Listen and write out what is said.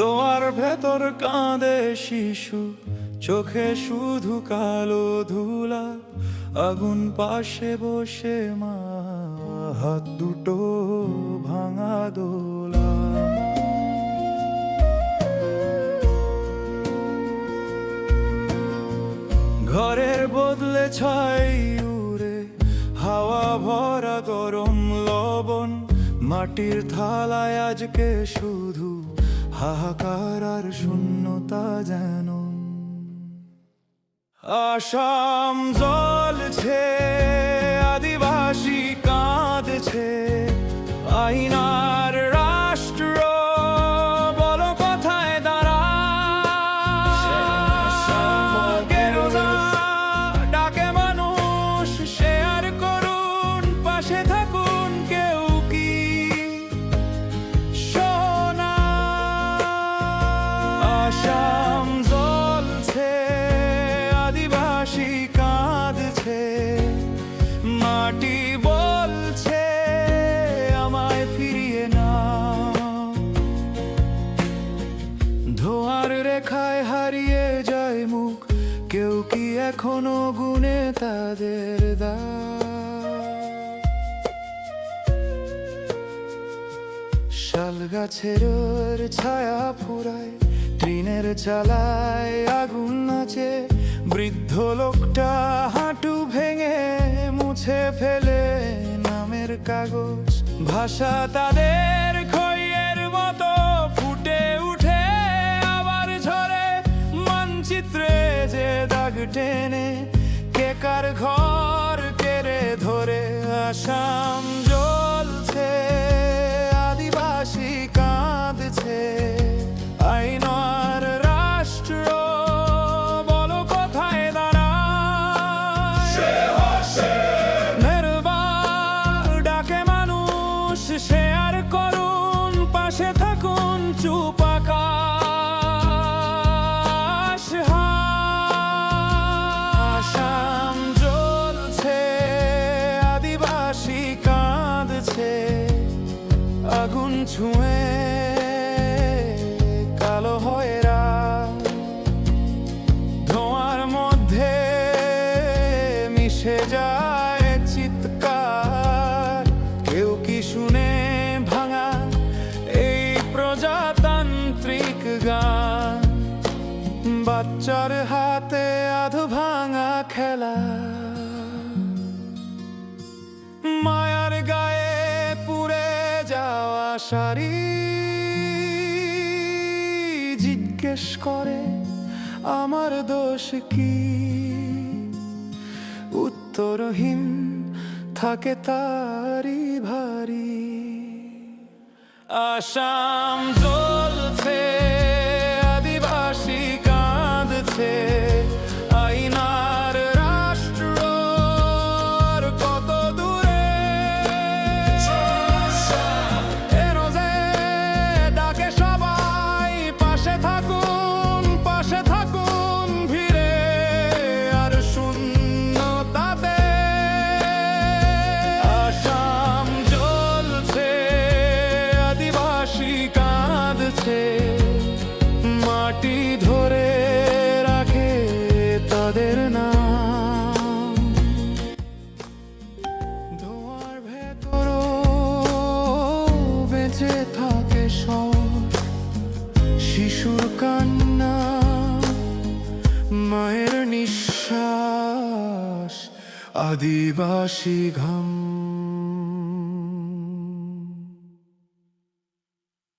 দোয়ার ভেতর কাঁদে শিশু, চোখে শুধু কালো ধুলা। আগুন পাশে বসে মা, হাত দুটো ভাঙা দোলা। ঘরের বদলে ছাই উড়ে, হাওয়া ভরা গরম লবণ। মাটির থালায় আজকে শুধু হাহাকার আর শূন্যতা যেন। আসাম জ্বলছে, আদিবাসী কাঁদছে, আইনার রাষ্ট্র বলো কোথায় দাঁড়ায়। গেরুজা ডাকে মানুষ, শেয়ার করুন, পাশে থাকুন, কেউ কি শোনা। আসাম জ্বলছে, আদিবাসী কাঁদছে, মাটি বলছে আমায় ফিরিয়ে নাও। ধোঁয়ার রেখায় হারিয়ে যায় মুখ, কেউ কি এখনো গুনে তাদের দাগ। শাল গাছের ছায়া ফুরায়, ট্রেনের চালায় আগুন নাচে। বৃদ্ধ লোকটা হাঁটু ভেঙে মুছে ফেলে নামের কাগজ। ভাষা তাদের খইয়ের মতো ফুটে উঠে আবার ঝরে। মানচিত্রে যে দাগ টেনে, কে কার ঘর কেড়ে ধরে। আসাম জ্বলছে, আদিবাসী কাঁদছে, আইন আর রাষ্ট্র বলো কোথায় দাঁড়ায়। মেরুবা ডাকে মানুষ, শেয়ার করুন, পাশে থাকুন, চুপ আকাশ। আসাম জ্বলছে, আদিবাসী কাঁদছে, আগুন ছুঁয়ে কালো হয়ে রাত। ধোঁয়ার মধ্যে মিশে যায় চিৎকার, কেউ কি শুনে ভাঙা এই প্রজাতান্ত্রিক গান। বাচ্চার হাতে আধো ভাঙা খেলা, মায়ার গায়ে পুড়ে যাওয়া শাড়ি। জিজ্ঞেস করে আমার দোষ কি, উত্তরহীন থাকে তারি ভারী। আসাম জ্বলছে, আদিবাসী কাঁদছে, আইনার রাষ্ট্র আর কত দূরে। এরোজে ডাকে সবাই, পাশে থাকুন, পাশে থাকুন, ভিড়ে আর শূন্যতাতে। আসাম জ্বলছে, আদিবাসী কাঁদছে, মাটি ধরে রাখে তাদের নাম। ধোঁয়ার ভেতরও বেঁচে থাকে সব, শিশুর কান্না, মায়ের নিঃশ্বাস, আদিবাসী ঘাম।